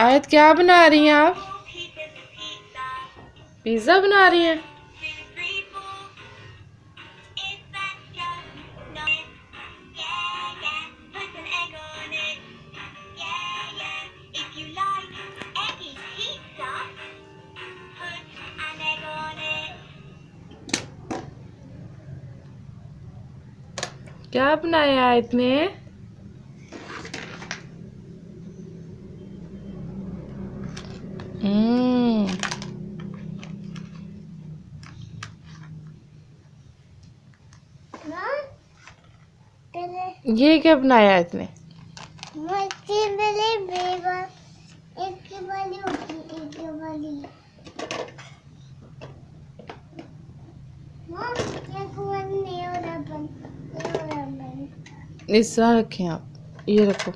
आयत क्या बना रही हैं आप? पिज्जा बना रही हैं? क्या बनाया आयत ने? हम्म। ये क्या बनाया आयत ने? इस तरह रखें आप, ये रखो।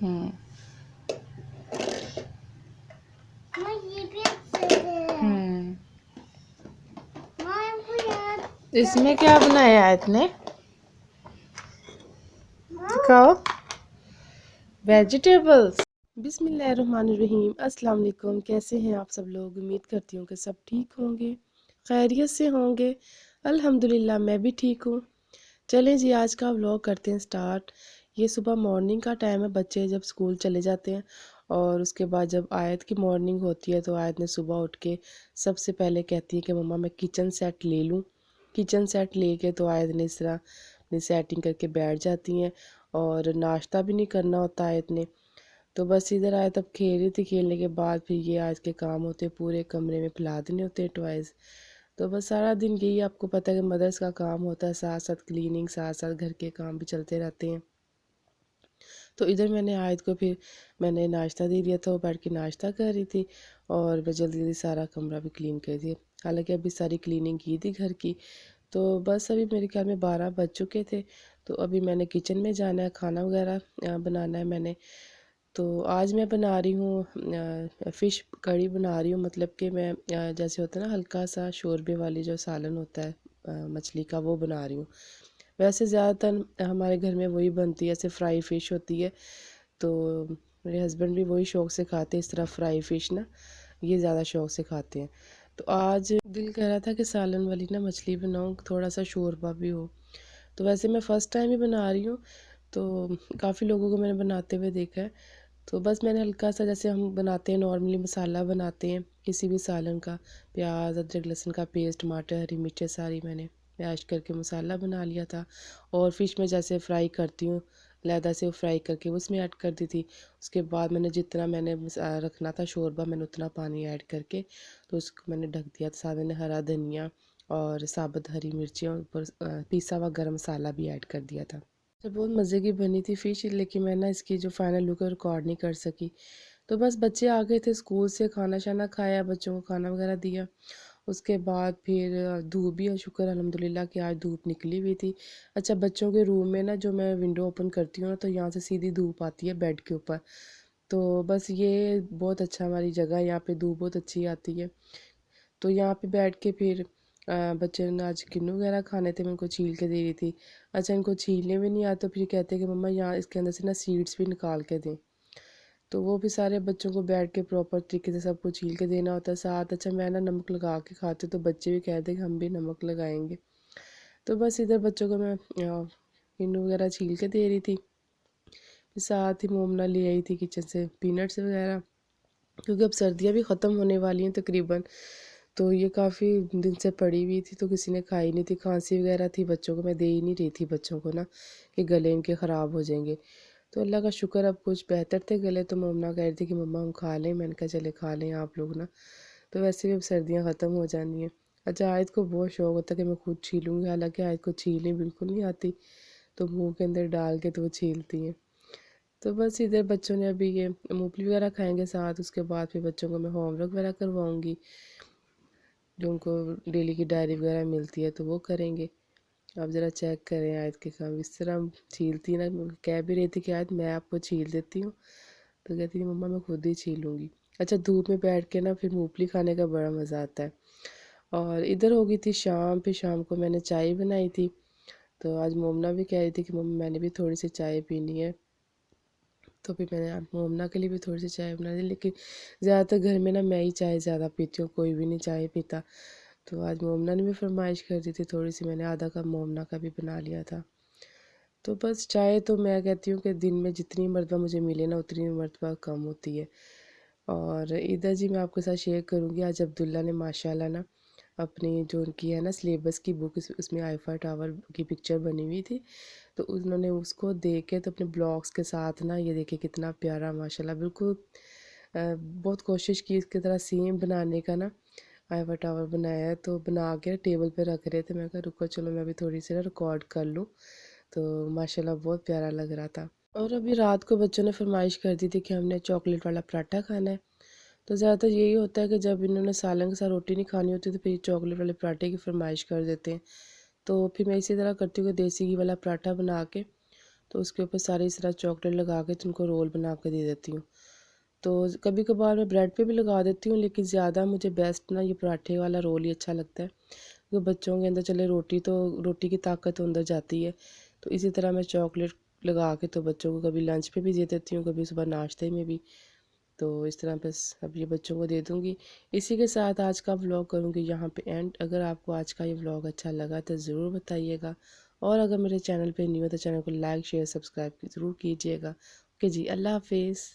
हम्म। हम्म। इसमें क्या बनाया आयत ने? दिखाओ। वेजिटेबल्स। बिस्मिल्लाहिर्रहमानिर्रहीम। अस्सलाम वालेकुम। कैसे हैं आप सब लोग? उम्मीद करती हूँ कि सब ठीक होंगे, खैरियत से होंगे। अल्हम्दुलिल्लाह मैं भी ठीक हूँ। चलें जी, आज का व्लॉग करते हैं स्टार्ट। ये सुबह मॉर्निंग का टाइम है, बच्चे जब स्कूल चले जाते हैं और उसके बाद जब आयत की मॉर्निंग होती है तो आयत ने सुबह उठ के सबसे पहले कहती है कि मम्मा मैं किचन सेट ले लूँ। किचन सेट लेके तो आयत ने इस तरह अपनी सेटिंग करके बैठ जाती हैं और नाश्ता भी नहीं करना होता आयत ने। तो बस इधर आयत अब खेल रही थी, खेलने के बाद फिर ये आज के काम होते हैं, पूरे कमरे में फैला देने होते हैं टॉयज़। तो बस सारा दिन यही, आपको पता है कि मदर्स का काम होता है, साथ साथ क्लीनिंग, साथ साथ घर के काम भी चलते रहते हैं। तो इधर मैंने आयत को फिर मैंने नाश्ता दे दिया था, वो बैठ के नाश्ता कर रही थी और मैं जल्दी जल्दी सारा कमरा भी क्लीन कर दिया। हालांकि अभी सारी क्लीनिंग की थी घर की। तो बस अभी मेरे ख्याल में 12 बज चुके थे। तो अभी मैंने किचन में जाना है, खाना वगैरह बनाना है मैंने। तो आज मैं बना रही हूँ फ़िश कड़ी बना रही हूँ। मतलब कि मैं जैसे होता है ना हल्का सा शोरबे वाली जो सालन होता है मछली का, वो बना रही हूँ। वैसे ज़्यादातर हमारे घर में वही बनती है, ऐसे फ्राई फ़िश होती है। तो मेरे हस्बैंड भी वही शौक़ से खाते हैं, इस तरह फ्राई फ़िश ना, ये ज़्यादा शौक़ से खाते हैं। तो आज दिल कर रहा था कि सालन वाली ना मछली बनाऊँ, थोड़ा सा शोरबा भी हो। तो वैसे मैं फ़र्स्ट टाइम ही बना रही हूँ, तो काफ़ी लोगों को मैंने बनाते हुए देखा है। तो बस मैंने हल्का सा, जैसे हम बनाते हैं नॉर्मली मसाला बनाते हैं किसी भी सालन का, प्याज अदरक लहसुन का पेस्ट, टमाटर हरी मिर्चें सारी मैंने मैश करके मसाला बना लिया था। और फ़िश में जैसे फ्राई करती हूँ लहदा से, वो फ्राई करके उसमें ऐड कर दी थी। उसके बाद मैंने जितना मैंने रखना था शोरबा, मैंने उतना पानी ऐड करके तो उसको मैंने ढक दिया था। साथ मैंने हरा धनिया और साबुत हरी मिर्ची और ऊपर पिसा हुआ गरम मसाला भी ऐड कर दिया था। तो बहुत मज़े की बनी थी फ़िश, लेकिन मैं ना इसकी जो फ़ाइनल लुक है रिकॉर्ड नहीं कर सकी। तो बस बच्चे आ गए थे स्कूल से, खाना शाना खाया, बच्चों को खाना वगैरह दिया। उसके बाद फिर धूप भी है, शुक्र अल्हम्दुलिल्लाह कि आज धूप निकली हुई थी। अच्छा, बच्चों के रूम में ना जो मैं विंडो ओपन करती हूँ ना, तो यहाँ से सीधी धूप आती है बेड के ऊपर। तो बस ये बहुत अच्छा, हमारी जगह है यहाँ पे धूप बहुत अच्छी आती है। तो यहाँ पे बैठ के फिर बच्चे ने आज किन्नू वगैरह खाने थे, मैं उनको छील के दे रही थी। अच्छा, इनको छीलने भी नहीं आता, फिर कहते हैं कि मम्मा यहाँ इसके अंदर से ना सीड्स भी निकाल के दें। तो वो भी सारे बच्चों को बैठ के प्रॉपर तरीके से सबको छील के देना होता है साथ। अच्छा, मैं ना नमक लगा के खाती हूँ, तो बच्चे भी कहते हैं कि हम भी नमक लगाएंगे। तो बस इधर बच्चों को मैं किन्नू वगैरह छील के दे रही थी। फिर साथ ही मोमना ले आई थी किचन से पीनट्स वगैरह, क्योंकि अब सर्दियाँ भी ख़त्म होने वाली हैं तकरीबन। तो ये काफ़ी दिन से पड़ी हुई थी तो किसी ने खाई नहीं थी, खांसी वगैरह थी बच्चों को, मैं दे ही नहीं रही थी बच्चों को ना, कि गले इनके ख़राब हो जाएंगे। तो अल्लाह का शुक्र अब कुछ बेहतर थे गले। तो मोमना कह रही थी कि मम्मा हम खा लें, मैंने कहा चले खा लें आप लोग ना। तो वैसे भी अब सर्दियाँ ख़त्म हो जानी हैं। अच्छा, आयत को बहुत शौक़ होता है कि मैं खुद छीलूँगी, हालांकि आयत को छीलनी बिल्कुल नहीं आती, तो मुँह के अंदर डाल के तो वो छीलती हैं। तो बस इधर बच्चों ने अभी ये मूंगफली वगैरह खाएंगे साथ। उसके बाद फिर बच्चों को मैं होमवर्क वगैरह करवाऊँगी, जो उनको डेली की डायरी वगैरह मिलती है तो वो करेंगे। आप ज़रा चेक करें आयत के काम, इस तरह छीलती ना, कह भी रही थी कि आयत मैं आपको छील देती हूँ, तो कहती थी मम्मा मैं खुद ही छीलूँगी। अच्छा, धूप में बैठ के ना फिर मूंगफली खाने का बड़ा मज़ा आता है। और इधर हो गई थी शाम, फिर शाम को मैंने चाय बनाई थी। तो आज मोमना भी कह रही थी कि मम्मा मैंने भी थोड़ी सी चाय पीनी है। तो फिर मैंने आप मोमना के लिए भी थोड़ी सी चाय बना दी, लेकिन ज़्यादातर घर में ना मैं ही चाय ज़्यादा पीती हूँ, कोई भी नहीं चाय पीता। तो आज मोमना ने भी फरमाइश कर दी थी थोड़ी सी, मैंने आधा कप मोमना का भी बना लिया था। तो बस चाय तो मैं कहती हूँ कि दिन में जितनी मरतबा मुझे मिले ना उतनी मरतबा कम होती है। और इधर जी मैं आपके साथ शेयर करूँगी, आज अब्दुल्ला ने माशाल्लाह ना अपनी जो उनकी है ना सिलेबस की बुक, उसमें आईफा टावर की पिक्चर बनी हुई थी। तो उन्होंने उसको देख के तो अपने ब्लॉग्स के साथ ना ये देखिए कितना प्यारा माशाल्लाह बिल्कुल बहुत कोशिश की इसकी तरह सेम बनाने का ना आईफा टावर बनाया है। तो बना के टेबल पे रख रहे थे, मैं कहा रुको चलो मैं भी थोड़ी सी ना रिकॉर्ड कर लूँ। तो माशाल्लाह बहुत प्यारा लग रहा था। और अभी रात को बच्चों ने फरमाइश कर दी थी कि हमने चॉकलेट वाला पराठा खाना है। तो ज़्यादातर यही होता है कि जब इन्होंने सालन के साथ रोटी नहीं खानी होती तो फिर चॉकलेट वाले पराठे की फरमाइश कर देते हैं। तो फिर मैं इसी तरह करती हूँ कि देसी घी वाला पराठा बना के तो उसके ऊपर सारी इस तरह चॉकलेट लगा के तो उनको रोल बना के दे देती हूँ। तो कभी कभार मैं ब्रेड पे भी लगा देती हूँ, लेकिन ज़्यादा मुझे बेस्ट ना ये पराठे वाला रोल ही अच्छा लगता है, क्योंकि बच्चों के अंदर चले रोटी तो रोटी की ताकत तो अंदर जाती है। तो इसी तरह मैं चॉकलेट लगा के तो बच्चों को कभी लंच पे भी दे देती हूँ, कभी सुबह नाश्ते में भी। तो इस तरह बस अब ये बच्चों को दे दूँगी। इसी के साथ आज का व्लॉग करूँगी यहाँ पे एंड। अगर आपको आज का ये व्लॉग अच्छा लगा तो ज़रूर बताइएगा, और अगर मेरे चैनल पे न्यू है तो चैनल को लाइक शेयर सब्सक्राइब ज़रूर कीजिएगा। ओके जी, अल्लाह हाफिज़।